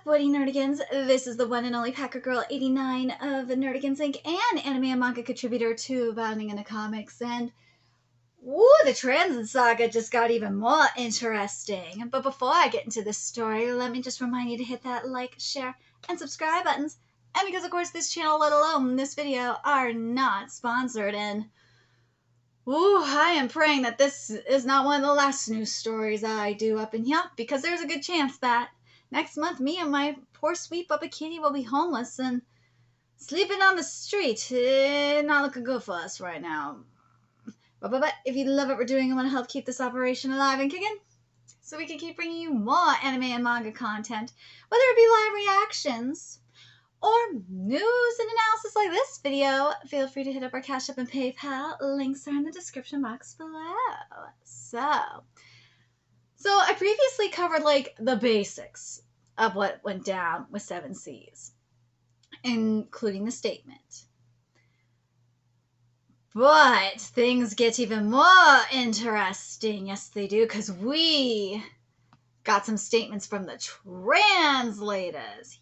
What nerdigans? This is the one and only Packer Girl 89 of Nerdigans Inc. and anime and manga contributor to Abounding in the Comics. And woo, the Transit Saga just got even more interesting. But before I get into this story, let me just remind you to hit that like, share, and subscribe buttons. And because of course this channel, let alone this video, are not sponsored. And ooh, I am praying that this is not one of the last news stories I do up in here, because there's a good chance that next month me and my poor sweet Bubba Kitty will be homeless and sleeping on the street. Not looking good for us right now. But if you love what we're doing and want to help keep this operation alive and kicking, so we can keep bringing you more anime and manga content, whether it be live reactions or news and analysis like this video, feel free to hit up our Cash App and PayPal. Links are in the description box below. So I previously covered like the basics of what went down with Seven Seas, including the statement. But things get even more interesting. Yes, they do, because we got some statements from the translators.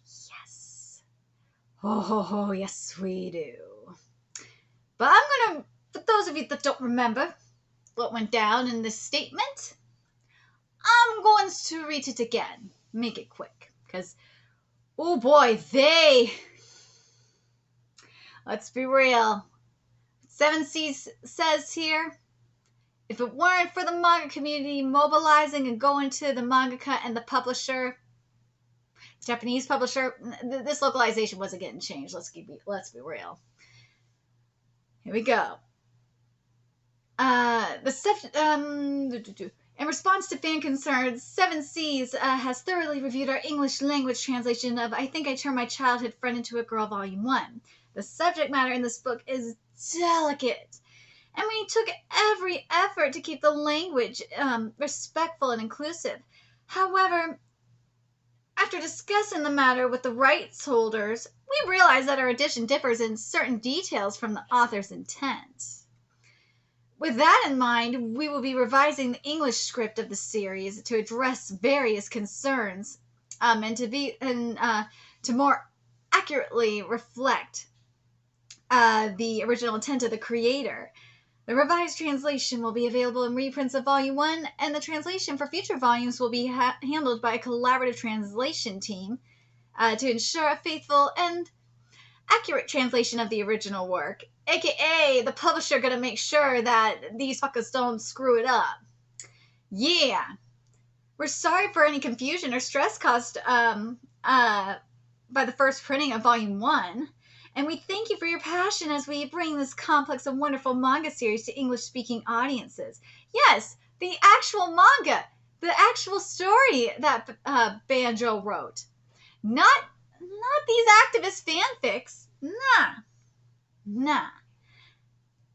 Oh, yes, we do. But I'm going to, for those of you that don't remember what went down in this statement, I'm going to read it again. Make it quick. Because, oh boy, let's be real. Seven Seas says here, if it weren't for the manga community mobilizing and going to the mangaka and the publisher, Japanese publisher, this localization wasn't getting changed. Let's be real. Here we go. In response to fan concerns, Seven Seas has thoroughly reviewed our English language translation of I Think I Turned My Childhood Friend Into a Girl Volume 1. The subject matter in this book is delicate, and we took every effort to keep the language respectful and inclusive. However, after discussing the matter with the rights holders, we realized that our edition differs in certain details from the author's intent. With that in mind, we will be revising the English script of the series to address various concerns and to more accurately reflect the original intent of the creator. The revised translation will be available in reprints of Volume 1, and the translation for future volumes will be handled by a collaborative translation team to ensure a faithful and accurate translation of the original work, aka the publisher gonna make sure that these fuckers don't screw it up. Yeah. We're sorry for any confusion or stress caused by the first printing of Volume 1. And we thank you for your passion as we bring this complex and wonderful manga series to English-speaking audiences. Yes, the actual manga, the actual story that Banjo wrote. Not these activist fanfics. Nah.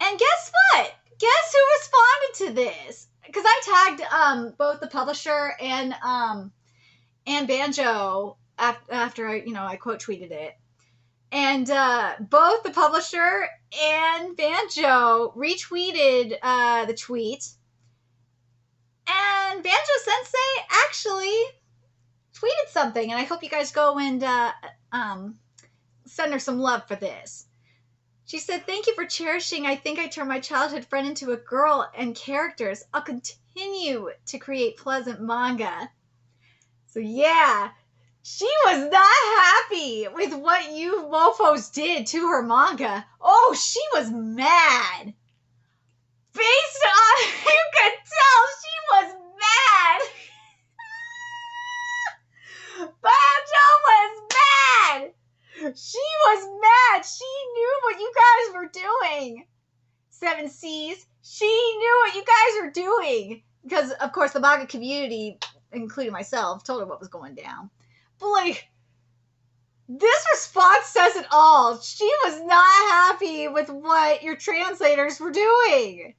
And guess what? Guess who responded to this? Because I tagged both the publisher and Banjo after I quote tweeted it. And both the publisher and Banjo retweeted the tweet. And Banjo Sensei actually tweeted something. And I hope you guys go and send her some love for this. She said, "Thank you for cherishing I Think I Turned My Childhood Friend Into a Girl and characters. I'll continue to create pleasant manga." So yeah. She was not happy with what you mofos did to her manga. Oh, she was mad. Based on, you could tell she was mad. Banjo was mad. She was mad. She knew what you guys were doing. Seven Seas, she knew what you guys were doing. Because, of course, the manga community, including myself, told her what was going down. But, like, this response says it all. She was not happy with what your translators were doing.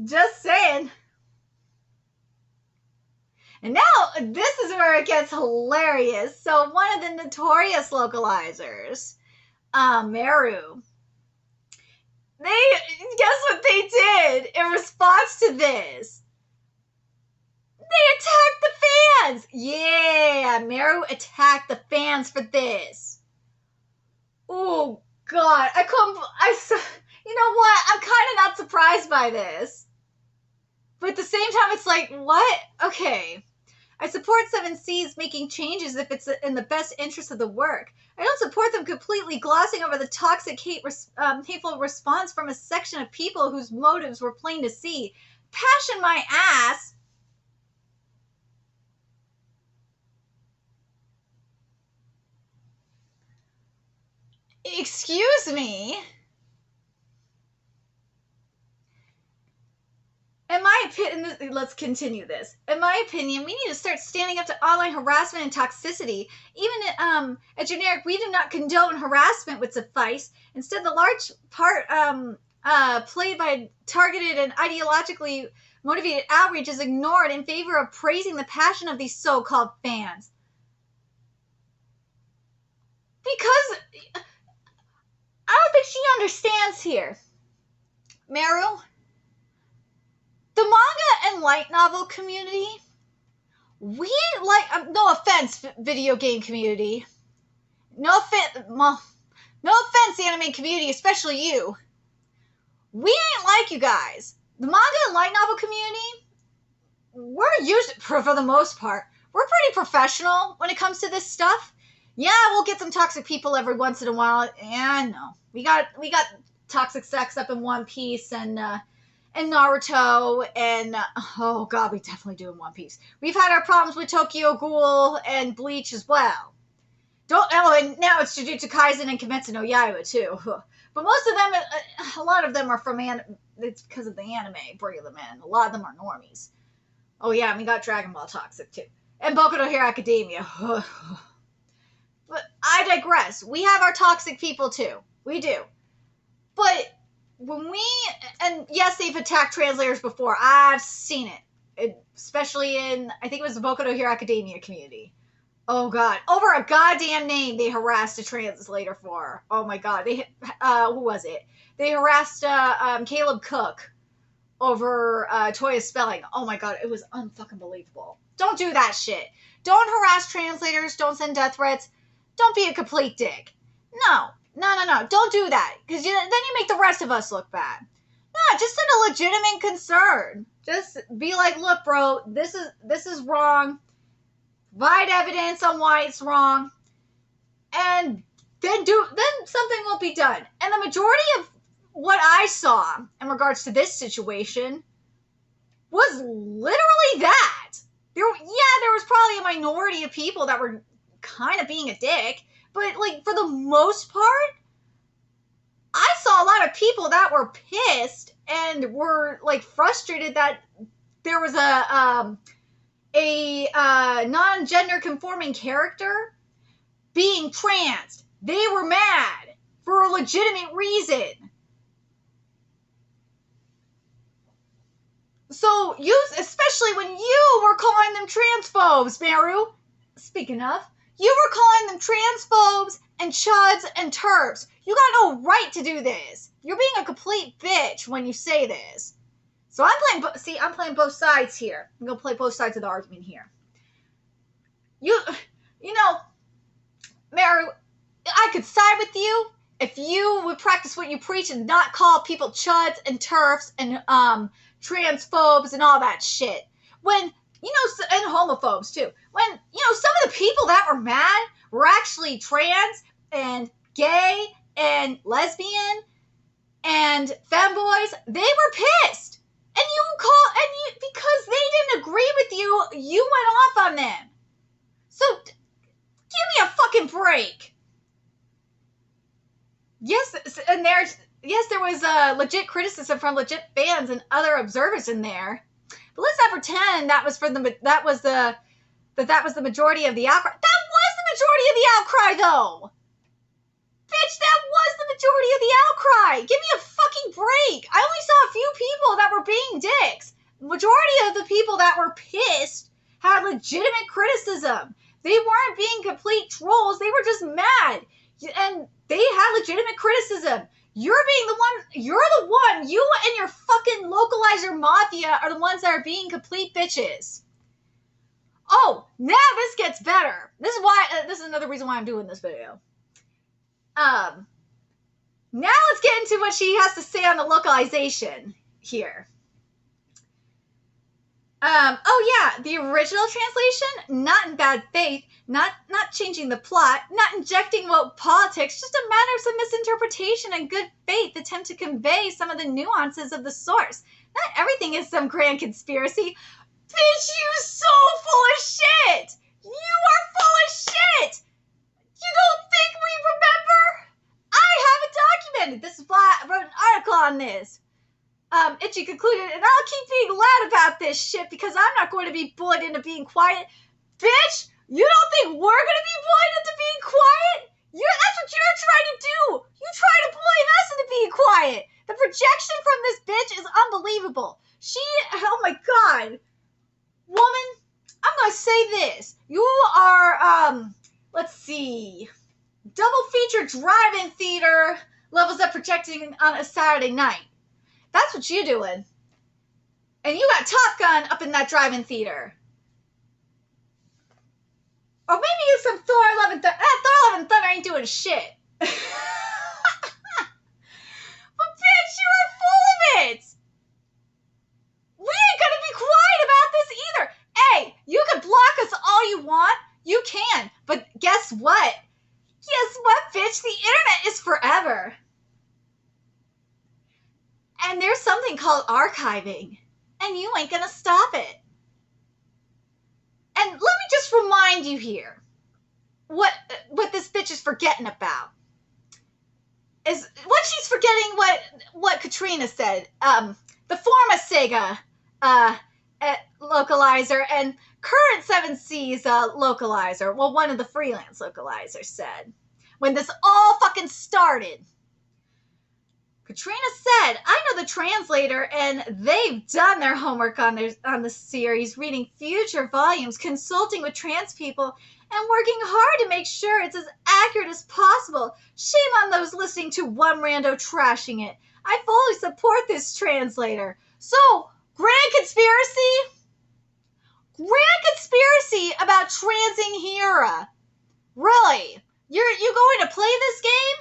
Just saying. And now, this is where it gets hilarious. So, one of the Notorious localizers, Meru, guess what they did in response to this? They attacked the fans! Yeah! that Meru attacked the fans for this. Oh, God. You know what? I'm kind of not surprised by this. But at the same time, it's like, what? Okay. I support Seven Seas making changes if it's in the best interest of the work. I don't support them completely glossing over the toxic, hateful response from a section of people whose motives were plain to see. Passion my ass! Excuse me? In my opinion, let's continue this. In my opinion, we need to start standing up to online harassment and toxicity. Even a generic "we do not condone harassment" would suffice. Instead, the large part played by targeted and ideologically motivated outreach is ignored in favor of praising the passion of these so-called fans. Because I don't think she understands here. Meru, the manga and light novel community, we like, no offense, video game community. No offense, anime community, especially you. We ain't like you guys. The manga and light novel community, we're used, for the most part, we're pretty professional when it comes to this stuff. Yeah, we'll get some toxic people every once in a while. Yeah, no. We got toxic sex up in One Piece and Naruto, and oh god, we definitely do in One Piece. We've had our problems with Tokyo Ghoul and Bleach as well. And now it's Jujutsu Kaisen and Kimetsu no Yaiba too. But most of them, a lot of them are from it's because of the anime bringing them in. A lot of them are normies. Oh yeah, and we got Dragon Ball toxic too, and Boku no Hero Academia. But I digress. We have our toxic people too. We do. But and yes, they've attacked translators before. I've seen it. Especially in, I think it was the Boku no Hero Academia community. Oh god. Over a goddamn name they harassed a translator for. Oh my god. Who was it? They harassed Caleb Cook over Toya's spelling. Oh my god, it was unfucking believable. Don't do that shit. Don't harass translators. Don't send death threats. Don't be a complete dick. No. Don't do that. Because then you make the rest of us look bad. No, just send a legitimate concern. Just be like, look, bro, this is wrong. Provide evidence on why it's wrong. And then something will be done. And the majority of what I saw in regards to this situation was literally that. There was probably a minority of people that were kind of being a dick, but like for the most part, I saw a lot of people that were pissed and were like frustrated that there was a non-gender conforming character being trans. They were mad for a legitimate reason. So especially when you were calling them transphobes, Meru. Speaking of, you were calling them transphobes and chuds and terps. You got no right to do this. You're being a complete bitch when you say this. So I'm playing both sides here. I'm gonna play both sides of the argument here. You know, Meru, I could side with you if you would practice what you preach and not call people chuds and turfs and transphobes and all that shit. When, and homophobes too. When, some of the people that were mad were actually trans and gay and lesbian and femboys. They were pissed. And because they didn't agree with you, you went off on them. So, give me a fucking break. Yes, and there was legit criticism from legit fans and other observers in there. But let's not pretend that was the majority of the outcry. That was the majority of the outcry, though. Bitch, that was the majority of the outcry. Give me a fucking break. I only saw a few people that were being dicks. The majority of the people that were pissed had legitimate criticism. They weren't being complete trolls. They were just mad. And they had legitimate criticism. You and your fucking localizer mafia are the ones that are being complete bitches. Oh, Now this gets better. This is why. This is another reason why I'm doing this video. Now let's get into what she has to say on the localization here. Oh yeah, the original translation, not in bad faith, not changing the plot, not injecting woke politics, just a matter of some misinterpretation and good faith attempt to convey some of the nuances of the source. Not everything is some grand conspiracy. Bitch, you so full of shit! You are full of shit! You don't think we remember? I have it documented. This is why I wrote an article on this. Itchy concluded, and I'll keep being loud about this shit because I'm not going to be bullied into being quiet. Bitch, you don't think we're going to be bullied into being quiet? That's what you're trying to do. You try to bully us into being quiet. The projection from this bitch is unbelievable. Oh my God. Woman, I'm going to say this. You are, let's see, double feature drive-in theater levels up projecting on a Saturday night. That's what you're doing. And you got Top Gun up in that drive-in theater. Or maybe it's some Thor 11 Thunder. Thor 11 Thunder ain't doing shit. But bitch, you are full of it. We ain't gonna be quiet about this either. Hey, you can block us all you want. You can. But guess what? Guess what, bitch? The internet is forever. And there's something called archiving. And you ain't gonna stop it. And let me just remind you here. What this bitch is forgetting about. Is what she's forgetting what Katrina said. The former Sega localizer and current Seven Seas localizer. Well, one of the freelance localizers said. When this all fucking started. Katrina said, I know the translator and they've done their homework on the series, reading future volumes, consulting with trans people, and working hard to make sure it's as accurate as possible. Shame on those listening to one rando trashing it. I fully support this translator. So, grand conspiracy about transing Hera. Really? You going to play this game?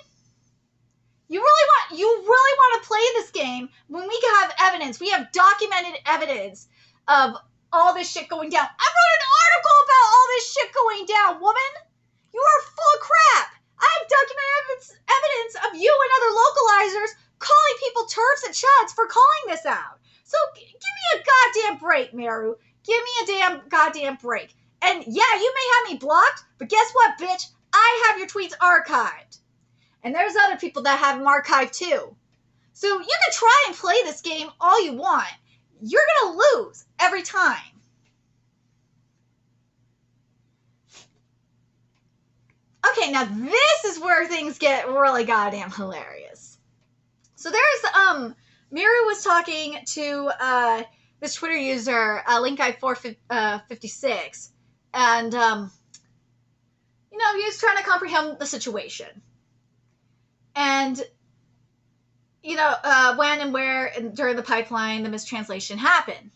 You really want to play this game when we have evidence. We have documented evidence of all this shit going down. I wrote an article about all this shit going down, woman. You are full of crap. I have documented evidence of you and other localizers calling people turfs and chuds for calling this out. So give me a goddamn break, Meru. Give me a damn goddamn break. And yeah, you may have me blocked, but guess what, bitch? I have your tweets archived. And there's other people that have them archived too. So you can try and play this game all you want. You're going to lose every time. Okay, now this is where things get really goddamn hilarious. So there's, Meru was talking to this Twitter user, LinkGuy456, and, you know, he was trying to comprehend the situation. And, you know, when and where and during the pipeline the mistranslation happened.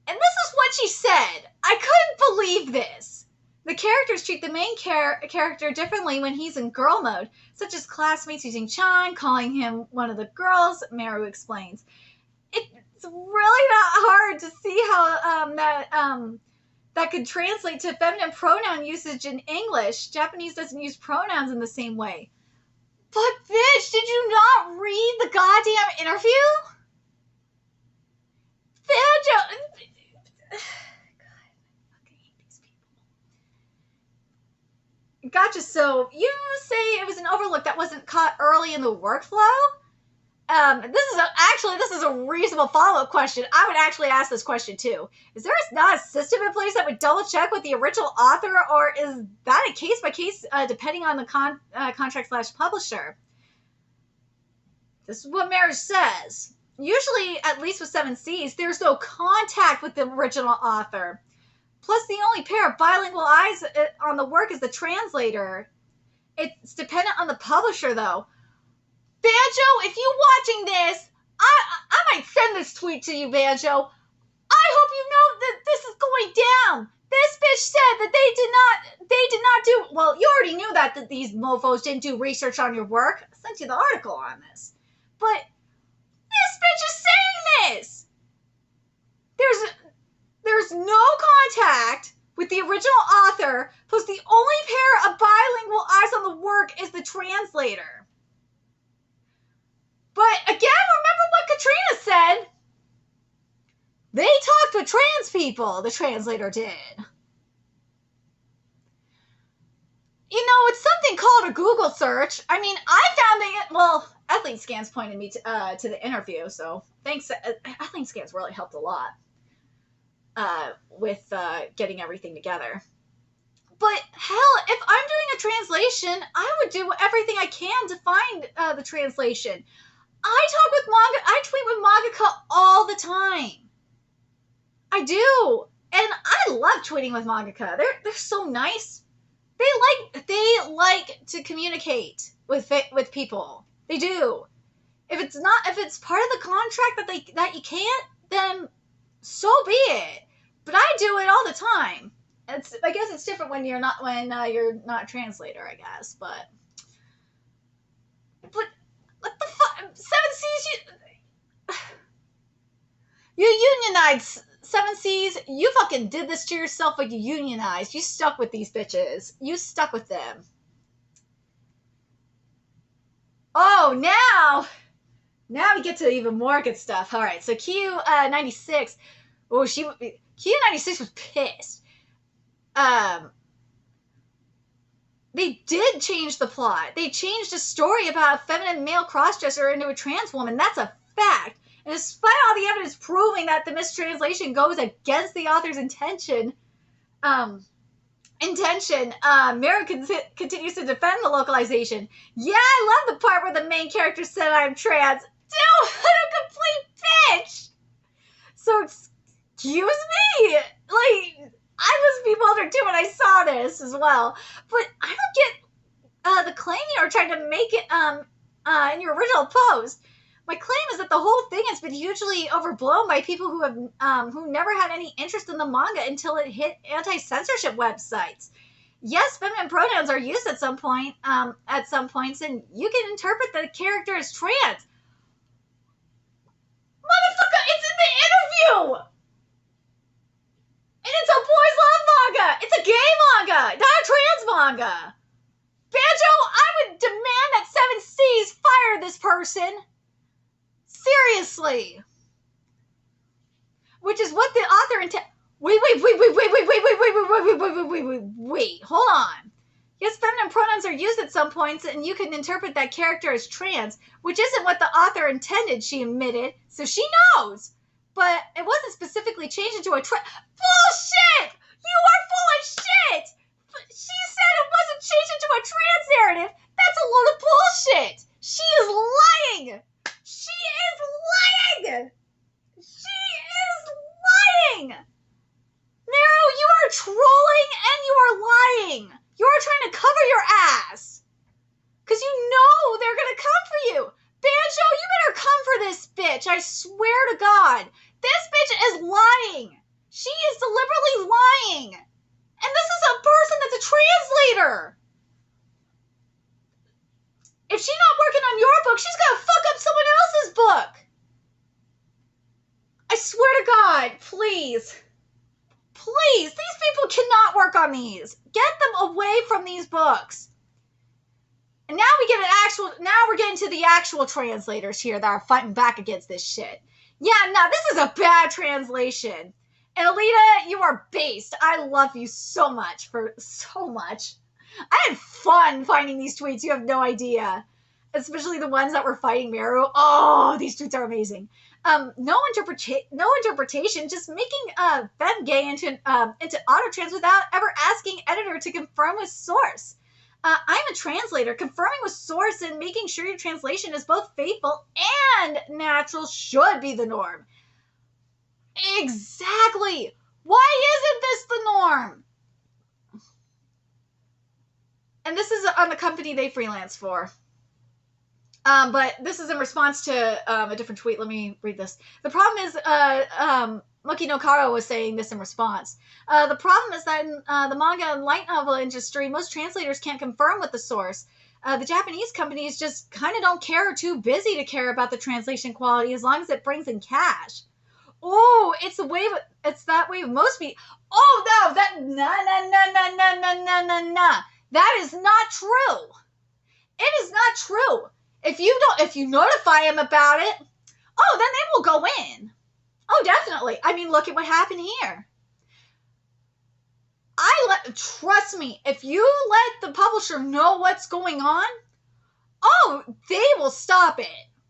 And this is what she said. I couldn't believe this. The characters treat the main character differently when he's in girl mode, such as classmates using Chan, calling him one of the girls, Meru explains. It's really not hard to see how that could translate to feminine pronoun usage in English. Japanese doesn't use pronouns in the same way. But bitch, did you not read the goddamn interview? Banjo! God, I fucking hate these people. Gotcha, so you say it was an overlook that wasn't caught early in the workflow? This is a reasonable follow-up question. I would actually ask this question too. Is there not a system in place that would double-check with the original author, or is that a case-by-case depending on the contract/publisher? This is what Meru says. Usually, at least with Seven Seas, there's no contact with the original author. Plus, the only pair of bilingual eyes on the work is the translator. It's dependent on the publisher, though. Banjo, if you're watching this, I might send this tweet to you, Banjo. I hope you know that this is going down. This bitch said that they did not do, well, you already knew that these mofos didn't do research on your work. I sent you the article on this. But this bitch is saying this. There's no contact with the original author, plus the only pair of bilingual eyes on the work is the translator. But again, remember what Katrina said. They talked with trans people, the translator did. You know, it's something called a Google search. I mean, I found it, well, Athlete Scans pointed me to the interview, so thanks. Athlete Scans really helped a lot with getting everything together. But hell, if I'm doing a translation, I would do everything I can to find the translation. I tweet with Mangaka all the time. I do. And I love tweeting with Mangaka. They're so nice. They like to communicate with people. They do. If it's part of the contract that you can't, then so be it. But I do it all the time. I guess it's different when you're not a translator, I guess. But what the fuck? Seven Seas, you unionized. Seven Seas, you fucking did this to yourself, but you unionized. You stuck with these bitches. You stuck with them. Oh, now we get to even more good stuff. All right, so Q96. Oh, Q96 was pissed. They did change the plot. They changed a story about a feminine male crossdresser into a trans woman. That's a fact. And despite all the evidence proving that the mistranslation goes against the author's intention, Meru continues to defend the localization. Yeah, I love the part where the main character said I'm trans. Dude, what a complete bitch! So, excuse me? Like, I was bewildered too when I saw this as well. But I don't get the claim you're trying to make it in your original post. My claim is that the whole thing has been hugely overblown by people who have who never had any interest in the manga until it hit anti-censorship websites. Yes, feminine pronouns are used at some points, and you can interpret the character as trans. Motherfucker, it's in the interview! And it's a boys' love manga! It's a gay manga, not a trans manga! Banjo, I would demand that Seven Seas fire this person! Seriously. Which is what the author intended. Wait, hold on. Yes, feminine pronouns are used at some points, and you can interpret that character as trans, which isn't what the author intended, she admitted, so she knows. But it wasn't specifically changed into a Bullshit! You are full of shit! She said it wasn't changed into a trans narrative. That's a load of bullshit! She is lying! She is lying! She is lying! Meru, you are trolling and you are lying. You are trying to cover your ass. Because you know they're going to come for you. Banjo, you better come for this bitch. I swear to God. This bitch is lying. She is deliberately lying. And this is a person that's a translator. If she's not working on your book, she's going to fuck up someone else's book. I swear to God, please. Please, these people cannot work on these. Get them away from these books. And now we're getting to the actual translators here that are fighting back against this shit. Yeah, no, this is a bad translation. And Alita, you are based. I love you so much. I had fun finding these tweets. You have no idea. Especially the ones that were fighting Meru. Oh, these tweets are amazing. No interpretation. Just making femme gay into auto trans without ever asking editor to confirm with source. I'm a translator. Confirming with source and making sure your translation is both faithful and natural should be the norm. Exactly. Why isn't this the norm? And this is on the company they freelance for. But this is in response to a different tweet. Let me read this. The problem is Muki no Karo was saying this in response. The problem is that in the manga and light novel industry, most translators can't confirm with the source. The Japanese companies just kind of don't care or too busy to care about the translation quality as long as it brings in cash. Oh, it's that way of most people. Oh no, nah. That is not true. It is not true. If you notify them about it, oh, then they will go in. Oh, definitely. I mean, look at what happened here. Trust me, if you let the publisher know what's going on, oh, they will stop it.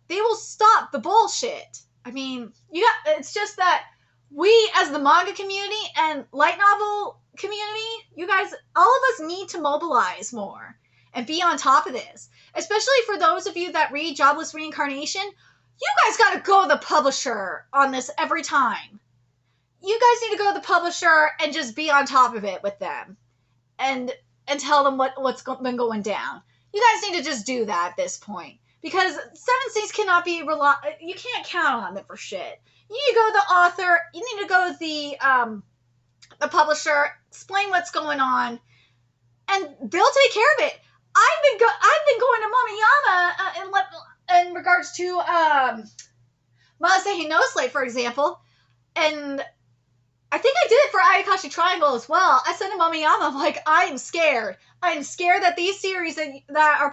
They will stop the bullshit. I mean, it's just that we as the manga community and light novel community, you guys, all of us need to mobilize more and be on top of this. Especially for those of you that read Jobless Reincarnation, you guys got to go to the publisher on this every time. You guys need to go to the publisher and just be on top of it with them and tell them what's been going down. You guys need to just do that at this point because Seven Seas cannot be you can't count on them for shit. You need to go to the author. You need to go to the publisher, explain what's going on, and they'll take care of it. I've been going to Momoyama in regards to Masahi no Slate, for example, and I think I did it for Ayakashi Triangle as well. I said to Momoyama, I'm like, I am scared. I am scared that these series that were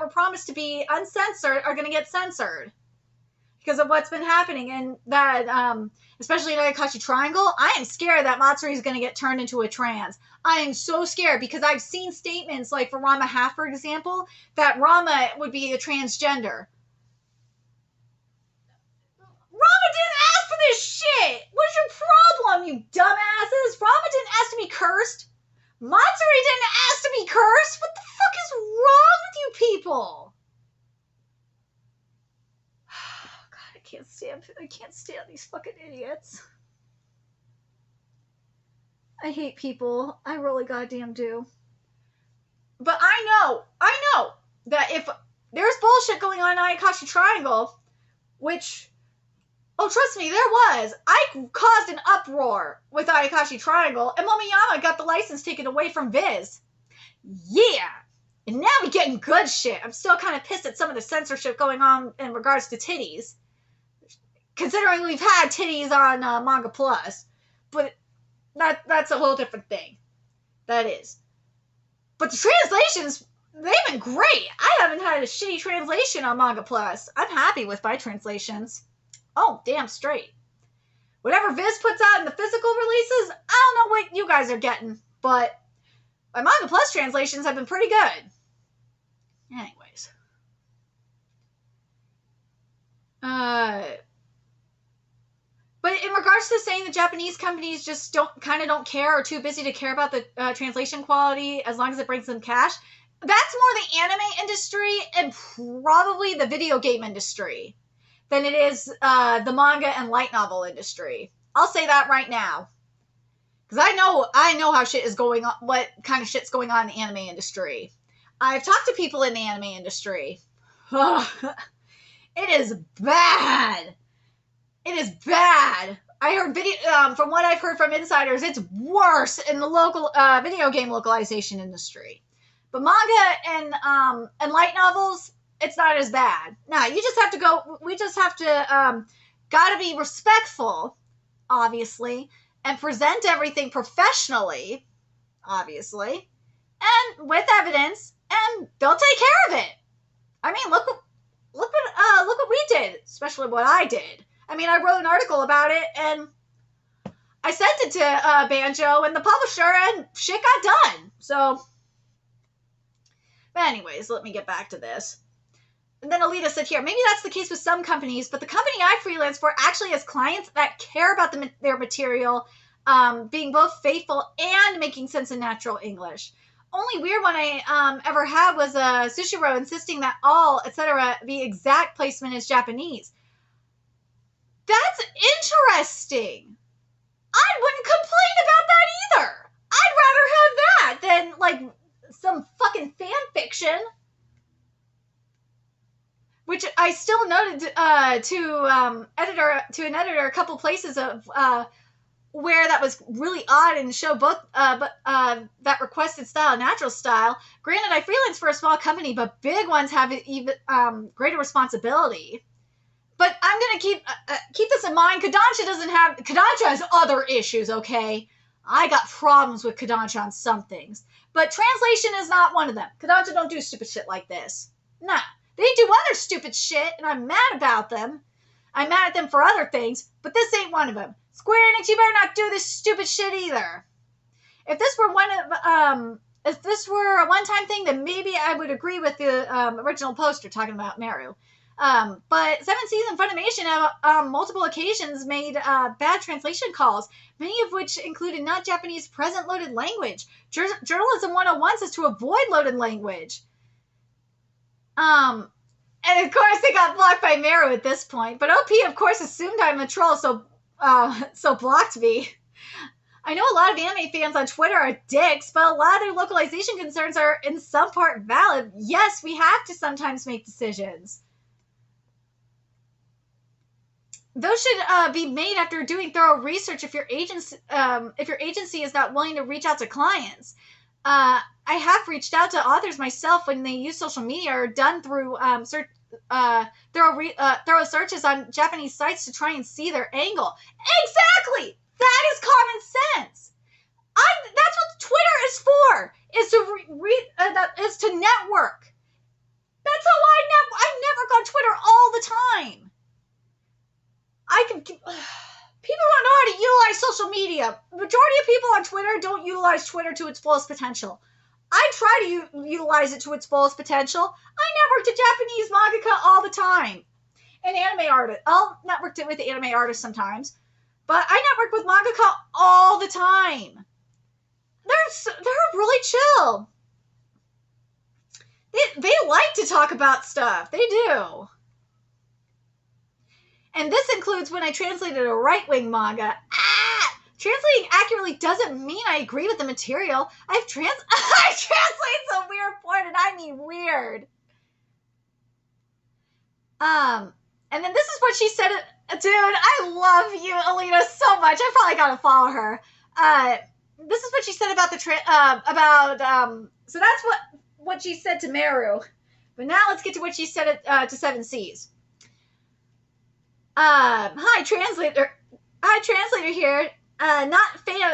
promised to be uncensored are going to get censored because of what's been happening, and that especially in Ayakashi Triangle, I am scared that Matsuri is going to get turned into a trans. I am so scared because I've seen statements like for Rama Half, for example, that Rama would be a transgender. Rama didn't ask for this shit! What's your problem, you dumbasses? Rama didn't ask to be cursed. Matsuri didn't ask to be cursed. What the fuck is wrong with you people? God, I can't stand these fucking idiots. I hate people. I really goddamn do. But I know that if there's bullshit going on in Ayakashi Triangle, which, oh, trust me, there was. I caused an uproar with Ayakashi Triangle, and Momoyama got the license taken away from Viz. Yeah! And now we're getting good shit. I'm still kind of pissed at some of the censorship going on in regards to titties. Considering we've had titties on Manga Plus. But that's a whole different thing. That is. But the translations, they've been great. I haven't had a shitty translation on Manga Plus. I'm happy with my translations. Oh, damn straight. Whatever Viz puts out in the physical releases, I don't know what you guys are getting, but my Manga Plus translations have been pretty good. Anyways. But in regards to saying the Japanese companies just don't care or are too busy to care about the translation quality as long as it brings them cash, that's more the anime industry and probably the video game industry than it is the manga and light novel industry. I'll say that right now. Because I know how shit is going on, what kind of shit's going on in the anime industry. I've talked to people in the anime industry. It is bad. It is bad. I heard from what I've heard from insiders, it's worse in the local video game localization industry. But manga and light novels, it's not as bad. Now, we just have to gotta be respectful, obviously, and present everything professionally, obviously, and with evidence, and they'll take care of it. I mean, look what we did, especially what I did. I mean, I wrote an article about it, and I sent it to Banjo and the publisher, and shit got done. So, but anyways, let me get back to this. And then Alita said here, maybe that's the case with some companies, but the company I freelance for actually has clients that care about their material being both faithful and making sense in natural English. Only weird one I ever had was Sushiro insisting that all, etc., be exact placement is Japanese. That's interesting. I wouldn't complain about that either. I'd rather have that than, like, some fucking fan fiction. Which, I still noted to an editor a couple places of where that was really odd and show both that requested style, natural style. Granted, I freelance for a small company, but big ones have even greater responsibility. But I'm gonna keep this in mind. Kodansha has other issues. Okay, I got problems with Kodansha on some things, but translation is not one of them. Kodansha don't do stupid shit like this. Nah, they do other stupid shit, and I'm mad about them. I'm mad at them for other things, but this ain't one of them. Square Enix, you better not do this stupid shit either. If this were a one-time thing, then maybe I would agree with the original poster talking about Meru. But Seven Seas and Funimation have on multiple occasions made bad translation calls, many of which included not Japanese present loaded language. Journalism 101 says to avoid loaded language. And of course they got blocked by Meru at this point. But OP, of course, assumed I'm a troll, so blocked me. I know a lot of anime fans on Twitter are dicks, but a lot of their localization concerns are in some part valid. Yes, we have to sometimes make decisions. Those should be made after doing thorough research if your agency is not willing to reach out to clients. I have reached out to authors myself when they use social media or done through thorough searches on Japanese sites to try and see their angle. Exactly! That is common sense. That's what Twitter is for. Is to network. That's how I network on Twitter all the time. People don't know how to utilize social media. The majority of people on Twitter don't utilize Twitter to its fullest potential. I try to utilize it to its fullest potential. I network to Japanese mangaka all the time. And anime artists. I'll network with the anime artists sometimes. But I network with mangaka all the time. They're really chill. They like to talk about stuff. They do. And this includes when I translated a right-wing manga. Translating accurately doesn't mean I agree with the material. I translate some weird porn, and I mean weird. And then this is what she said. Dude, I love you, Alina, so much. I probably gotta follow her. This is what she said about so that's what she said to Meru. But now let's get to what she said to Seven Seas. Hi, translator here. Not fan.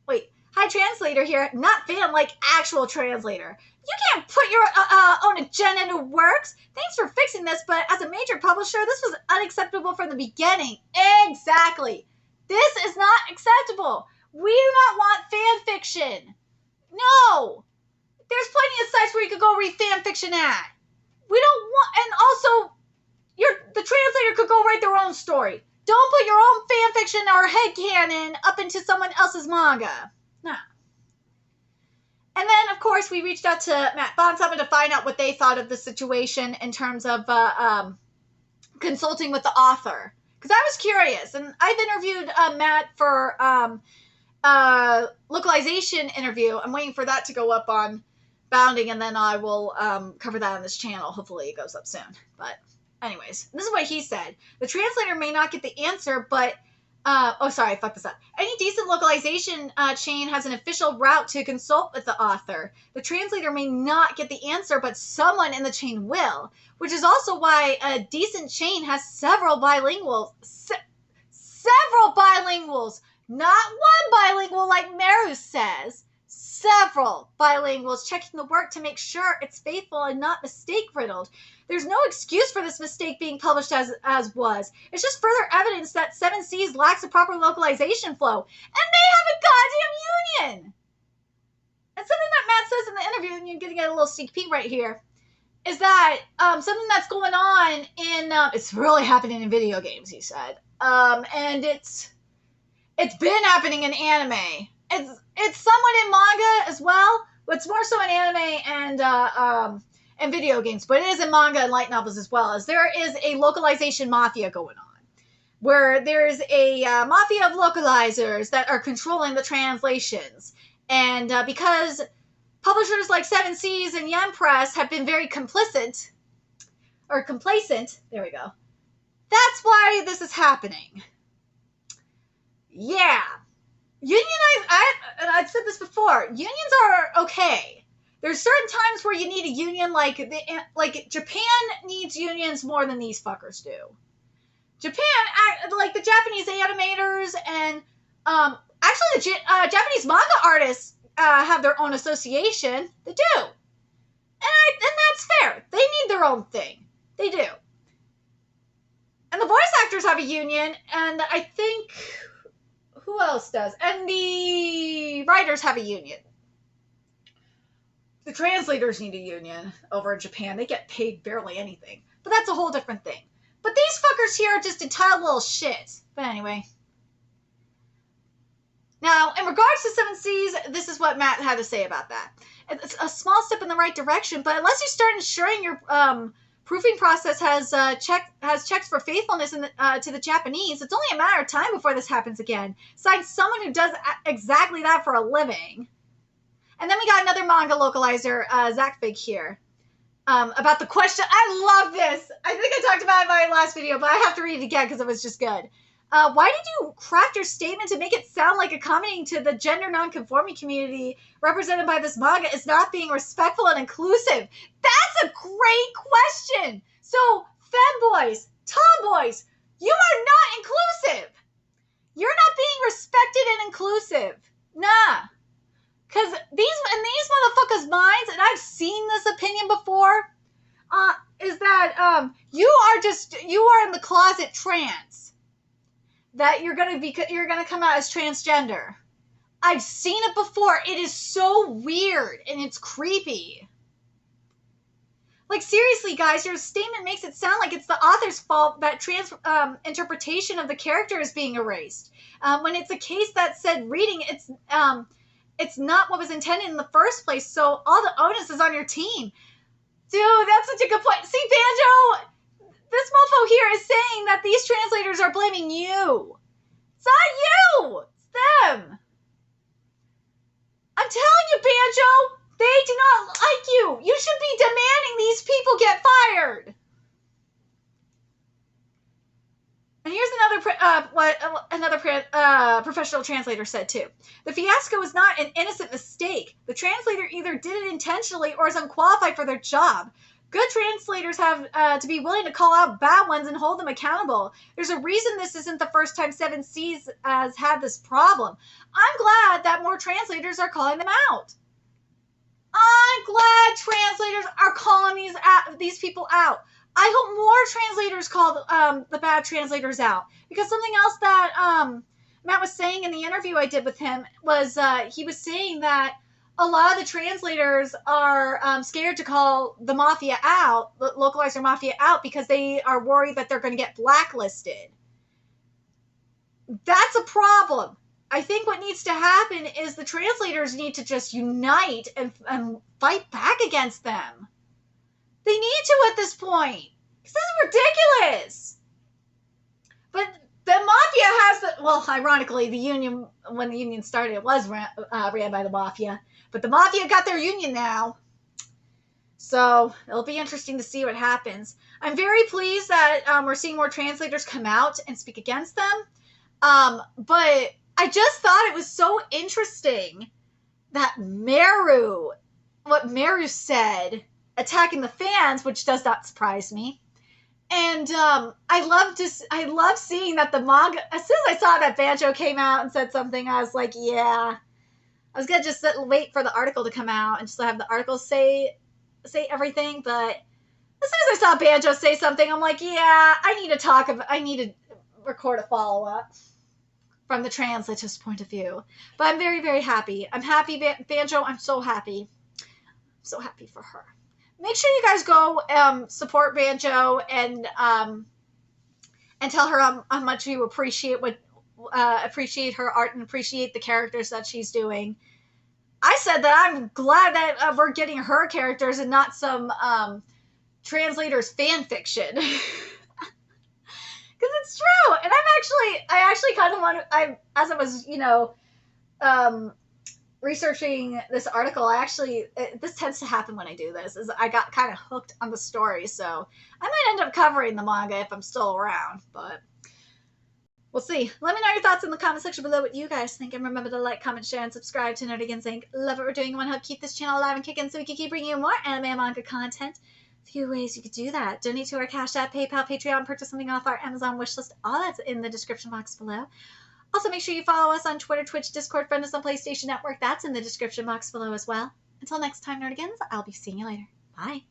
Wait. Hi, translator here. Not fan like actual translator. You can't put your own agenda into works. Thanks for fixing this, but as a major publisher, this was unacceptable from the beginning. Exactly. This is not acceptable. We do not want fan fiction. No. There's plenty of sites where you could go read fan fiction at. We don't want, and also, the translator could go write their own story. Don't put your own fan fiction or headcanon up into someone else's manga. Nah. And then, of course, we reached out to Matt Bonsummon to find out what they thought of the situation in terms of consulting with the author. Because I was curious, and I've interviewed Matt for localization interview. I'm waiting for that to go up on Bounding, and then I will cover that on this channel. Hopefully it goes up soon. But anyways, this is what he said. The translator may not get the answer, but oh, sorry, I fucked this up. Any decent localization chain has an official route to consult with the author. The translator may not get the answer, but someone in the chain will, which is also why a decent chain has several bilinguals. Several bilinguals! Not one bilingual like Meru says. Several bilinguals checking the work to make sure it's faithful and not mistake-riddled. There's no excuse for this mistake being published as was. It's just further evidence that Seven Seas lacks a proper localization flow. And they have a goddamn union! And something that Matt says in the interview, and you're going to get a little sneak peek right here, is that something that's going on in... it's really happening in video games, he said. And it's been happening in anime. It's somewhat in manga as well, but it's more so in anime and video games. But it is in manga and light novels as well, as there is a localization mafia going on, where there's a mafia of localizers that are controlling the translations. And because publishers like Seven Seas and Yen Press have been very complicit, or complacent. There we go. That's why this is happening. Yeah. I've said this before, unions are okay. There's certain times where you need a union, like Japan needs unions more than these fuckers do. Japan, like the Japanese animators and actually the Japanese manga artists have their own association. They do, and that's fair. They need their own thing. They do. And the voice actors have a union, and I think who else does? And the writers have a union. The translators need a union over in Japan. They get paid barely anything. But that's a whole different thing. But these fuckers here are just entitled little shit. But anyway. Now, in regards to Seven Seas, this is what Matt had to say about that. It's a small step in the right direction, but unless you start ensuring your proofing process has checks for faithfulness to the Japanese, it's only a matter of time before this happens again. Signed someone who does exactly that for a living. And then we got another manga localizer, Zach Fig here, about the question. I love this. I think I talked about it in my last video, but I have to read it again because it was just good. Why did you craft your statement to make it sound like accommodating to the gender non-conforming community represented by this manga is not being respectful and inclusive? That's a great question. So, femboys, tomboys, you are not inclusive. You're not being respected and inclusive. Nah. Because these motherfuckers' minds, and I've seen this opinion before, is that you are in the closet trans. That you're gonna come out as transgender. I've seen it before. It is so weird and it's creepy. Like, seriously, guys, your statement makes it sound like it's the author's fault that trans interpretation of the character is being erased. When it's a case that said reading, it's not what was intended in the first place, so all the onus is on your team. Dude, that's such a good point. See, Banjo, this mofo here is saying that these translators are blaming you. It's not you. It's them. I'm telling you, Banjo, they do not like you. You should be demanding these people get fired. And here's what another professional translator said too. The fiasco is not an innocent mistake. The translator either did it intentionally or is unqualified for their job. Good translators have to be willing to call out bad ones and hold them accountable. There's a reason this isn't the first time Seven Seas has had this problem. I'm glad that more translators are calling them out. I'm glad translators are calling these people out. I hope more translators call the bad translators out. Because something else that Matt was saying in the interview I did with him was he was saying that a lot of the translators are scared to call the mafia out, the localizer mafia out, because they are worried that they're going to get blacklisted. That's a problem. I think what needs to happen is the translators need to just unite and fight back against them. They need to at this point. This is ridiculous. But the mafia has well, ironically, the union, when the union started, it was ran by the mafia. But the mafia got their union now. So it'll be interesting to see what happens. I'm very pleased that we're seeing more translators come out and speak against them. But I just thought it was so interesting that what Meru said, attacking the fans, which does not surprise me. And I love seeing that the manga, as soon as I saw that Banjo came out and said something, I was like, yeah. I was going to just wait for the article to come out and just have the article say everything. But as soon as I saw Banjo say something, I'm like, yeah, I need to record a follow-up from the translator's point of view. But I'm very, very happy. I'm happy, Banjo. I'm so happy. I'm so happy for her. Make sure you guys go support Banjo and tell her how much you appreciate her art and appreciate the characters that she's doing. I said that I'm glad that we're getting her characters and not some translators fan fiction. Because it's true. And I actually kind of want to, as I was, researching this article, this tends to happen when I do this, is I got kind of hooked on the story, so I might end up covering the manga if I'm still around, but we'll see. Let me know your thoughts in the comment section below what you guys think, and remember to like, comment, share, and subscribe to Nerdigans Inc. Love what we're doing and want to help keep this channel alive and kicking so we can keep bringing you more anime and manga content. A few ways you could do that. Donate to our Cash App, PayPal, Patreon, purchase something off our Amazon wishlist. All that's in the description box below. Also, make sure you follow us on Twitter, Twitch, Discord, friend us on PlayStation Network. That's in the description box below as well. Until next time, Nerdigans, I'll be seeing you later. Bye.